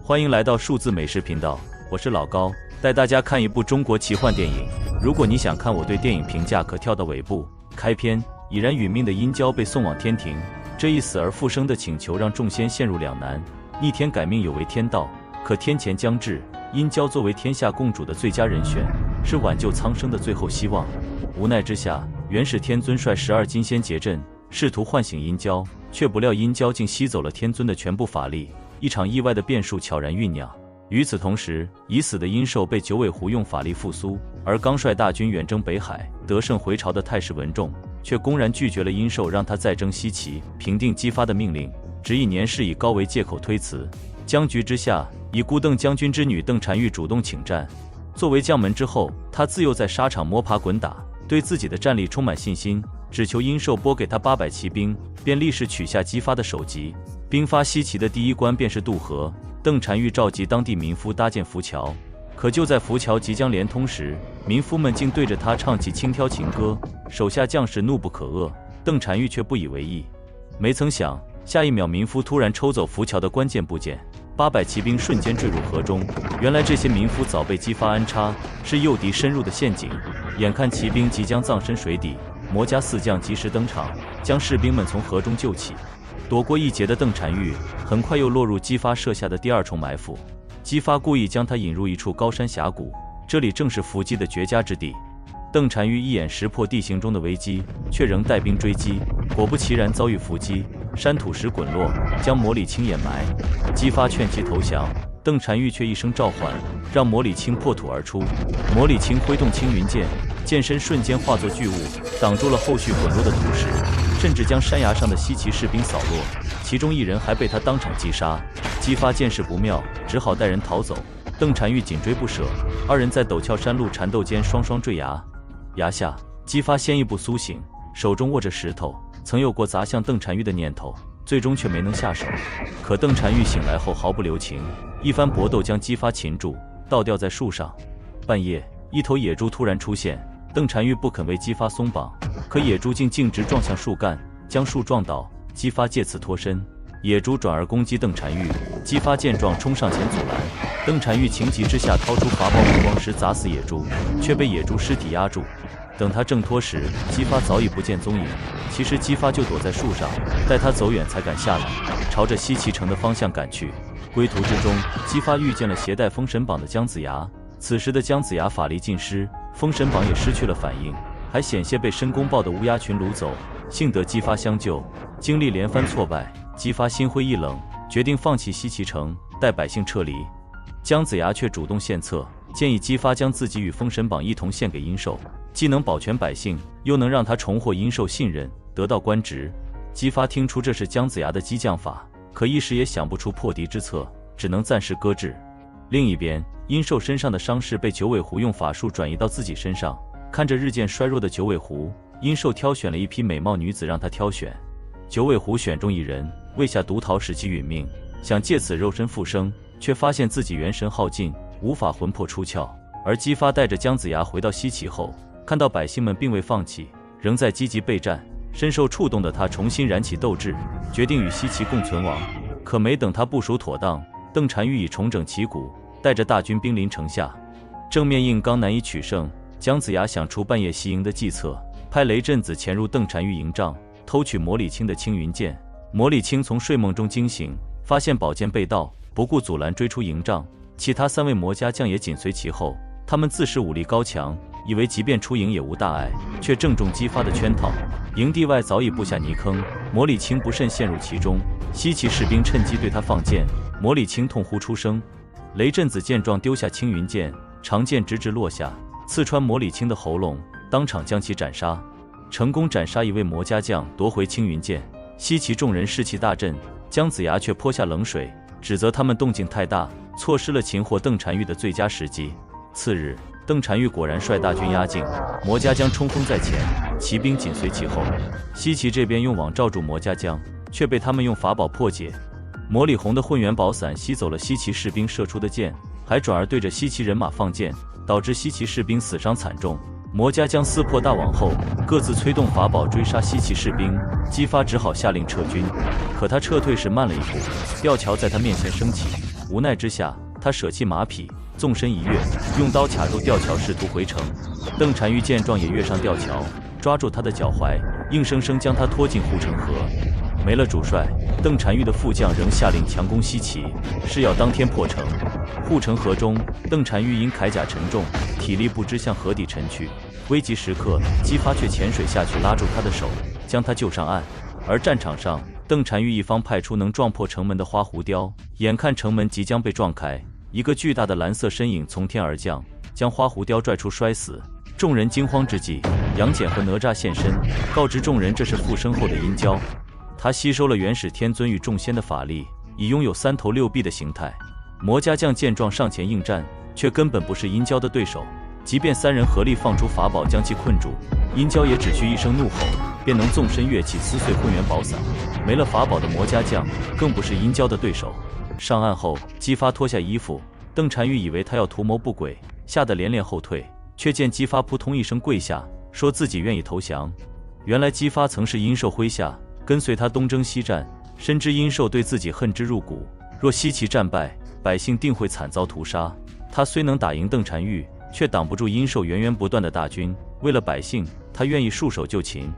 欢迎来到数字美食频道，我是老高，带大家看一部中国奇幻电影。如果你想看我对电影评价，可跳到尾部。开篇，已然殒命的殷郊被送往天庭，这一死而复生的请求让众仙陷入两难。逆天改命有违天道，可天谴将至，殷郊作为天下共主的最佳人选，是挽救苍生的最后希望。无奈之下，元始天尊率12金仙结阵，试图唤醒殷郊，却不料殷郊竟吸走了天尊的全部法力，一场意外的变数悄然酝酿。与此同时，已死的殷寿被九尾狐用法力复苏，而刚率大军远征北海，得胜回朝的太史文仲却公然拒绝了殷寿让他再征西岐平定姬发的命令，只以年事已高为借口推辞。僵局之下，已故邓将军之女邓婵玉主动请战。作为将门之后，她自幼在沙场摸爬滚打，对自己的战力充满信心，只求殷寿拨给他800骑兵，便立誓取下姬发的首级。兵发西岐的第一关便是渡河，邓婵玉召集当地民夫搭建浮桥，可就在浮桥即将连通时，民夫们竟对着他唱起轻佻情歌，手下将士怒不可遏，邓婵玉却不以为意。没曾想，下一秒民夫突然抽走浮桥的关键部件，800骑兵瞬间坠入河中。原来这些民夫早被姬发安插，是诱敌深入的陷阱。眼看骑兵即将葬身水底，魔家4将及时登场，将士兵们从河中救起。躲过一劫的邓婵玉很快又落入姬发设下的第2重埋伏。姬发故意将他引入一处高山峡谷，这里正是伏击的绝佳之地。邓婵玉一眼识破地形中的危机，却仍带兵追击，果不其然遭遇伏击，山土石滚落，将魔礼青掩埋。姬发劝其投降，邓婵玉却一声召唤，让魔礼青破土而出。魔礼青挥动青云剑，剑身瞬间化作巨雾，挡住了后续滚落的土石，甚至将山崖上的西岐士兵扫落，其中1人还被他当场击杀。姬发见势不妙，只好带人逃走。邓婵玉紧追不舍，2人在陡峭山路缠斗间双双坠崖。崖下，姬发先一步苏醒，手中握着石头，曾有过砸向邓婵玉的念头，最终却没能下手。可邓婵玉醒来后毫不留情，一番搏斗将姬发擒住，倒吊在树上。半夜，一头野猪突然出现，邓婵玉不肯为姬发松绑，可野猪竟径直撞向树干，将树撞倒，姬发借此脱身。野猪转而攻击邓婵玉，姬发见状冲上前阻拦，邓婵玉情急之下掏出法宝五光石砸死野猪，却被野猪尸体压住。等他挣脱时，姬发早已不见踪影。其实姬发就躲在树上，待他走远才敢下来，朝着西岐城的方向赶去。归途之中，姬发遇见了携带封神榜的姜子牙。此时的姜子牙法力尽失，封神榜也失去了反应，还险些被申公豹的乌鸦群掳走。幸得姬发相救，经历连番挫败，姬发心灰意冷，决定放弃西岐城，带百姓撤离。姜子牙却主动献策，建议姬发将自己与封神榜一同献给殷寿，既能保全百姓，又能让他重获殷寿信任，得到官职。姬发听出这是姜子牙的激将法，可一时也想不出破敌之策，只能暂时搁置。另一边，殷寿身上的伤势被九尾狐用法术转移到自己身上，看着日渐衰弱的九尾狐，殷寿挑选了一批美貌女子让他挑选。九尾狐选中1人，喂下毒桃使其殒命，想借此肉身复生，却发现自己元神耗尽，无法魂魄出窍。而姬发带着姜子牙回到西岐后，看到百姓们并未放弃，仍在积极备战，深受触动的他重新燃起斗志，决定与西岐共存亡。可没等他部署妥当，邓婵玉已重整旗鼓，带着大军兵临城下。正面硬刚难以取胜，姜子牙想出半夜袭营的计策，派雷震子潜入邓婵玉营帐，偷取魔礼青的青云剑。魔礼青从睡梦中惊醒，发现宝剑被盗，不顾阻拦追出营帐。其他3位魔家将也紧随其后，他们自恃武力高强，以为即便出营也无大碍，却正中姬发的圈套。营地外早已布下泥坑，魔礼青不慎陷入其中，西岐士兵趁机对他放箭，魔礼青痛呼出声。雷震子见状丢下青云剑，长剑直直落下，刺穿魔礼青的喉咙，当场将其斩杀。成功斩杀1位魔家将，夺回青云剑。西岐众人士气大振，姜子牙却泼下冷水，指责他们动静太大，错失了擒获邓婵玉的最佳时机。次日，邓婵玉果然率大军压境，魔家将冲锋在前，骑兵紧随其后。西岐这边用网罩住魔家将，却被他们用法宝破解。魔礼红的混元宝伞吸走了西岐士兵射出的箭，还转而对着西岐人马放箭，导致西岐士兵死伤惨重。魔家将撕破大网后，各自催动法宝追杀西岐士兵，姬发只好下令撤军。可他撤退时慢了一步，吊桥在他面前升起，无奈之下，他舍弃马匹，纵身一跃，用刀卡住吊桥，试图回城。邓婵玉见状也跃上吊桥，抓住他的脚踝，硬生生将他拖进护城河。没了主帅，邓婵玉的副将仍下令强攻西岐，誓要当天破城。护城河中，邓婵玉因铠甲沉重，体力不支向河底沉去。危急时刻，姬发却潜水下去拉住他的手，将他救上岸。而战场上，邓婵玉一方派出能撞破城门的花狐雕，眼看城门即将被撞开，一个巨大的蓝色身影从天而降，将花狐雕拽出摔死。众人惊慌之际，杨戬和哪吒现身，告知众人这是附身后的阴蛟。他吸收了元始天尊与众仙的法力，已拥有3头6臂的形态。魔家将见状上前应战，却根本不是阴蛟的对手。即便3人合力放出法宝将其困住，阴蛟也只需一声怒吼，便能纵身跃起撕碎混元宝伞。没了法宝的魔家将更不是阴蛟的对手。上岸后，姬发脱下衣服，邓婵玉以为他要图谋不轨，吓得连连后退，却见姬发扑通一声跪下，说自己愿意投降。原来姬发曾是阴兽麾下，跟随他东征西战，深知阴兽对自己恨之入骨，若西岐战败，百姓定会惨遭屠杀。他虽能打赢邓婵玉，却挡不住阴兽源源不断的大军。为了百姓，他愿意束手就擒。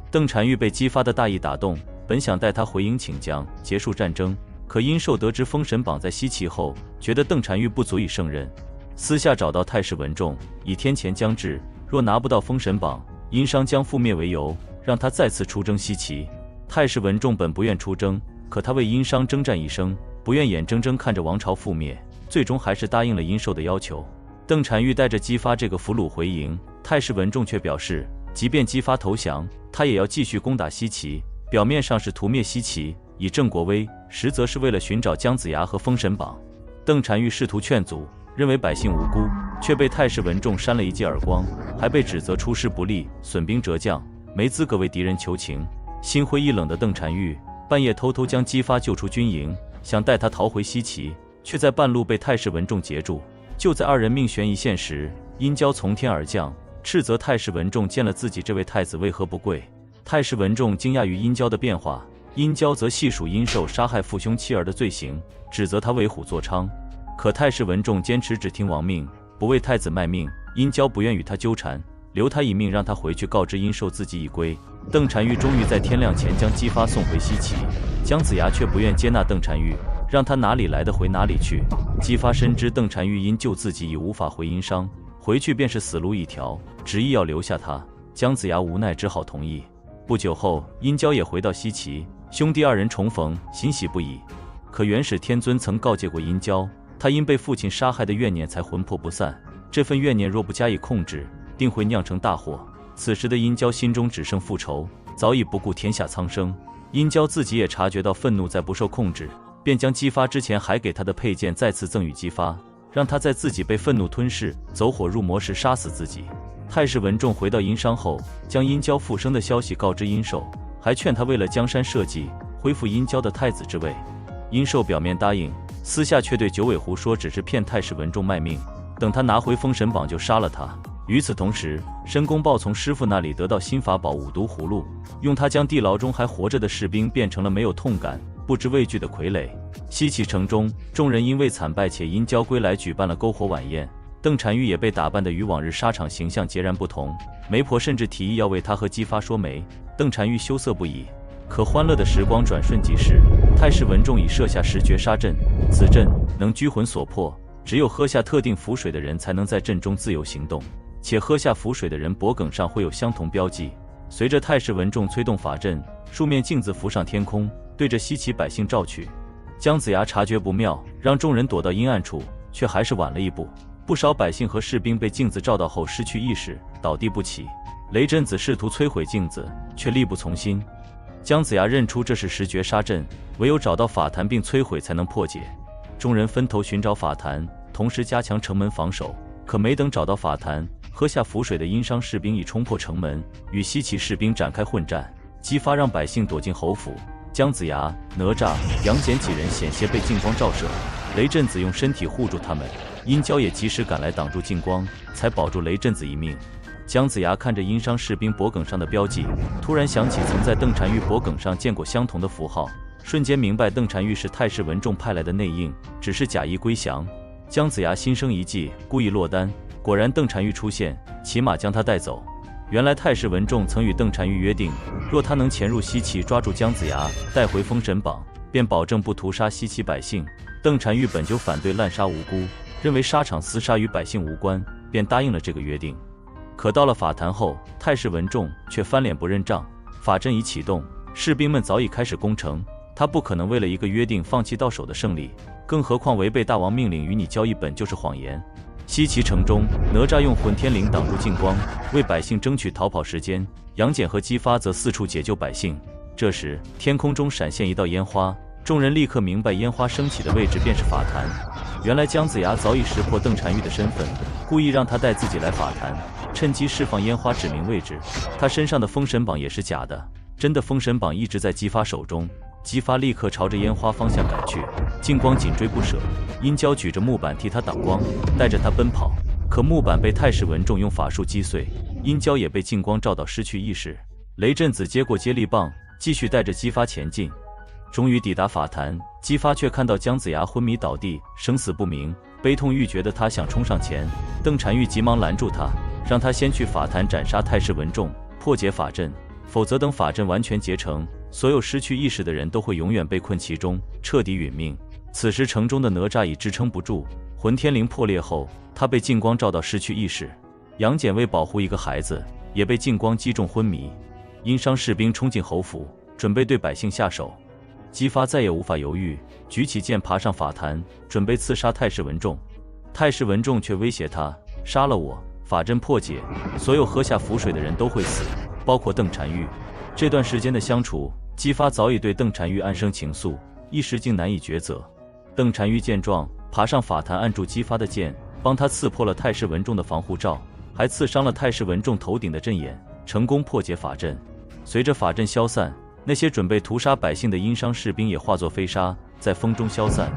邓婵玉被姬发的大义打动，本想带他回营请将，结束战争。可阴兽得知封神榜在西岐后，觉得邓婵玉不足以胜任，私下找到太师文仲，以天前将至，若拿不到封神榜，殷商将覆灭为由，让他再次出征西岐。太师文仲本不愿出征，可他为殷商征战一生，不愿眼睁睁看着王朝覆灭，最终还是答应了殷寿的要求。邓婵玉带着姬发这个俘虏回营，太师文仲却表示，即便姬发投降，他也要继续攻打西岐。表面上是屠灭西岐，以正国威，实则是为了寻找姜子牙和封神榜。邓婵玉试图劝阻，认为百姓无辜，却被太师文仲扇了一记耳光，还被指责出师不利，损兵折将，没资格为敌人求情。心灰意冷的邓婵玉半夜偷偷将姬发救出军营，想带他逃回西岐，却在半路被太师文仲截住。就在2人命悬一线时，阴蛟从天而降，斥责太师文仲见了自己这位太子为何不跪。太师文仲惊讶于阴蛟的变化，阴蛟则细数阴兽杀害父兄妻儿的罪行，指责他为虎作伥。可太师文仲坚持只听王命，不为太子卖命。阴蛟不愿与他纠缠，留他一命，让他回去告知阴兽自己已归。邓婵玉终于在天亮前将姬发送回西岐，姜子牙却不愿接纳邓婵玉，让他哪里来的回哪里去。姬发深知邓婵玉因救自己已无法回殷商，回去便是死路一条，执意要留下他。姜子牙无奈只好同意。不久后，殷蛟也回到西岐，兄弟2人重逢，欣喜不已。可元始天尊曾告诫过殷蛟，他因被父亲杀害的怨念才魂魄不散，这份怨念若不加以控制，定会酿成大祸。此时的殷蛟心中只剩复仇，早已不顾天下苍生。殷蛟自己也察觉到愤怒在不受控制，便将姬发之前还给他的佩剑再次赠予姬发，让他在自己被愤怒吞噬、走火入魔时杀死自己。太师文仲回到殷商后，将殷蛟复生的消息告知殷寿，还劝他为了江山社稷，恢复殷蛟的太子之位。殷寿表面答应，私下却对九尾狐说只是骗太师文仲卖命，等他拿回封神榜就杀了他。与此同时，申公豹从师傅那里得到新法宝五毒葫芦，用它将地牢中还活着的士兵变成了没有痛感、不知畏惧的傀儡。西岐城中，众人因为惨败且因蛟归来举办了篝火晚宴，邓婵玉也被打扮得与往日沙场形象截然不同，媒婆甚至提议要为她和姬发说媒，邓婵玉羞涩不已。可欢乐的时光转瞬即逝，太师文仲已设下10绝杀阵，此阵能拘魂锁魄，只有喝下特定符水的人才能在阵中自由行动，且喝下符水的人脖颈上会有相同标记。随着太师文仲催动法阵，数面镜子浮上天空，对着西岐百姓照去。姜子牙察觉不妙，让众人躲到阴暗处，却还是晚了一步。不少百姓和士兵被镜子照到后失去意识，倒地不起。雷震子试图摧毁镜子，却力不从心。姜子牙认出这是10绝杀阵，唯有找到法坛并摧毁才能破解。众人分头寻找法坛，同时加强城门防守。可没等找到法坛，喝下符水的殷商士兵已冲破城门，与西岐士兵展开混战，姬发让百姓躲进侯府。姜子牙、哪吒、杨戬几人险些被劲光照射，雷震子用身体护住他们，殷蛟也及时赶来挡住劲光，才保住雷震子一命。姜子牙看着殷商士兵脖梗上的标记，突然想起曾在邓婵玉脖梗上见过相同的符号，瞬间明白邓婵玉是太师文仲派来的内应，只是假意归降。姜子牙心生一计，故意落单，果然邓婵玉出现，骑马将他带走。原来太师文仲曾与邓婵玉约定，若他能潜入西岐抓住姜子牙，带回封神榜，便保证不屠杀西岐百姓。邓婵玉本就反对滥杀无辜，认为沙场厮杀与百姓无关，便答应了这个约定。可到了法坛后，太师文仲却翻脸不认账。法阵已启动，士兵们早已开始攻城，他不可能为了一个约定放弃到手的胜利，更何况违背大王命令与你交易本就是谎言。西岐城中，哪吒用混天绫挡住净光，为百姓争取逃跑时间；杨戬和姬发则四处解救百姓。这时，天空中闪现一道烟花，众人立刻明白烟花升起的位置便是法坛。原来姜子牙早已识破邓婵玉的身份，故意让他带自己来法坛，趁机释放烟花指明位置。他身上的封神榜也是假的，真的封神榜一直在姬发手中。姬发立刻朝着烟花方向赶去，净光紧追不舍。殷郊举着木板替他挡光，带着他奔跑，可木板被太师文仲用法术击碎，殷郊也被净光照到失去意识。雷震子接过接力棒，继续带着姬发前进。终于抵达法坛，姬发却看到姜子牙昏迷倒地，生死不明，悲痛欲绝的他想冲上前，邓婵玉急忙拦住他，让他先去法坛斩杀太师文仲，破解法阵，否则等法阵完全结成，所有失去意识的人都会永远被困其中，彻底殒命。此时城中的哪吒已支撑不住，混天绫破裂后，他被净光照到失去意识。杨戬为保护一个孩子，也被净光击中昏迷。殷商士兵冲进侯府，准备对百姓下手。姬发再也无法犹豫，举起剑爬上法坛，准备刺杀太师文仲。太师文仲却威胁他，杀了我，法阵破解，所有喝下符水的人都会死，包括邓婵玉。这段时间的相处，姬发早已对邓婵玉暗生情愫，一时竟难以抉择。邓婵玉见状，爬上法坛按住姬发的剑，帮他刺破了太师文仲的防护罩，还刺伤了太师文仲头顶的阵眼，成功破解法阵。随着法阵消散，那些准备屠杀百姓的殷商士兵也化作飞沙，在风中消散。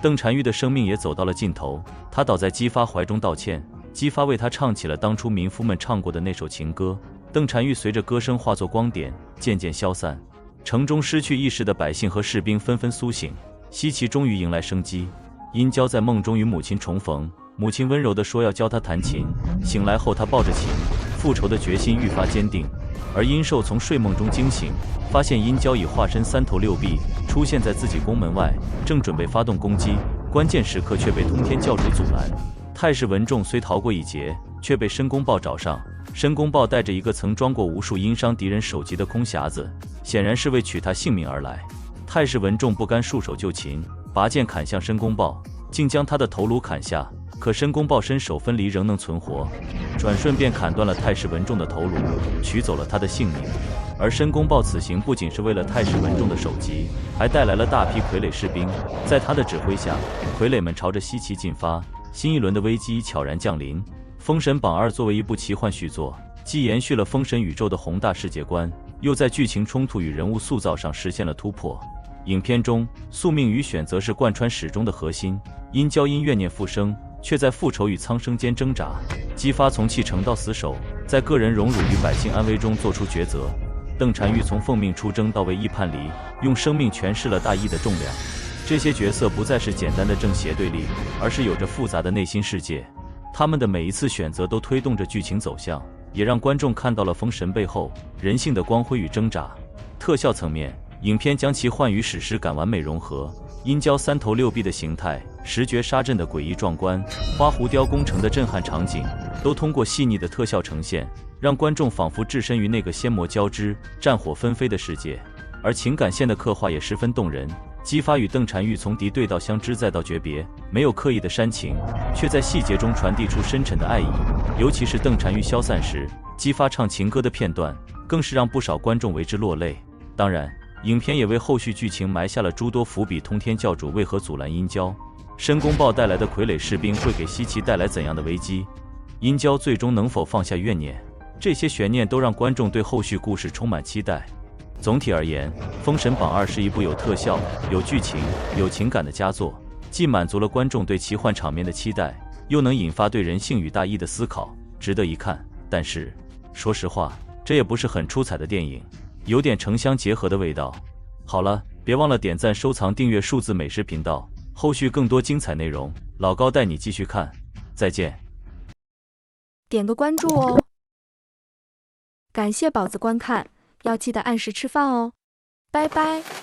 邓婵玉的生命也走到了尽头，他倒在姬发怀中道歉，姬发为他唱起了当初民夫们唱过的那首情歌。邓婵玉随着歌声化作光点，渐渐消散。城中失去意识的百姓和士兵纷纷苏醒，西岐终于迎来生机。殷郊在梦中与母亲重逢，母亲温柔地说要教他弹琴。醒来后，他抱着琴，复仇的决心愈发坚定。而殷寿从睡梦中惊醒，发现殷郊已化身三头六臂，出现在自己宫门外，正准备发动攻击，关键时刻却被通天教主阻拦。太师文仲虽逃过一劫，却被申公豹找上。申公豹带着一个曾装过无数殷商敌人首级的空匣子，显然是为取他性命而来。太师文仲不甘束手就擒，拔剑砍向申公豹，竟将他的头颅砍下。可申公豹身首分离仍能存活，转瞬便砍断了太师文仲的头颅，取走了他的性命。而申公豹此行不仅是为了太师文仲的首级，还带来了大批傀儡士兵。在他的指挥下，傀儡们朝着西岐进发，新一轮的危机悄然降临。《封神榜2》作为一部奇幻续作，既延续了封神宇宙的宏大世界观，又在剧情冲突与人物塑造上实现了突破。影片中，宿命与选择是贯穿始终的核心。殷郊因怨念复生，却在复仇与苍生间挣扎。姬发从弃城到死守，在个人荣辱与百姓安危中做出抉择。邓婵玉从奉命出征到为义叛离，用生命诠释了大义的重量。这些角色不再是简单的正邪对立，而是有着复杂的内心世界。他们的每一次选择都推动着剧情走向，也让观众看到了封神背后人性的光辉与挣扎。特效层面，影片将奇幻与史诗感完美融合，殷郊三头六臂的形态、十绝杀阵的诡异壮观、花狐雕工程的震撼场景，都通过细腻的特效呈现，让观众仿佛置身于那个仙魔交织、战火纷飞的世界。而情感线的刻画也十分动人。姬发与邓婵玉从敌对到相知再到诀别，没有刻意的煽情，却在细节中传递出深沉的爱意。尤其是邓婵玉消散时，姬发唱情歌的片段，更是让不少观众为之落泪。当然，影片也为后续剧情埋下了诸多伏笔。通天教主为何阻拦殷郊？申公豹带来的傀儡士兵会给西岐带来怎样的危机？殷郊最终能否放下怨念？这些悬念都让观众对后续故事充满期待。总体而言，《封神榜2》是一部有特效、有剧情、有情感的佳作，既满足了观众对奇幻场面的期待，又能引发对人性与大义的思考，值得一看。但是说实话，这也不是很出彩的电影，有点城乡结合的味道。好了，别忘了点赞、收藏、订阅数字美食频道，后续更多精彩内容，老高带你继续看。再见。点个关注哦。感谢宝子观看，要记得按时吃饭哦。拜拜。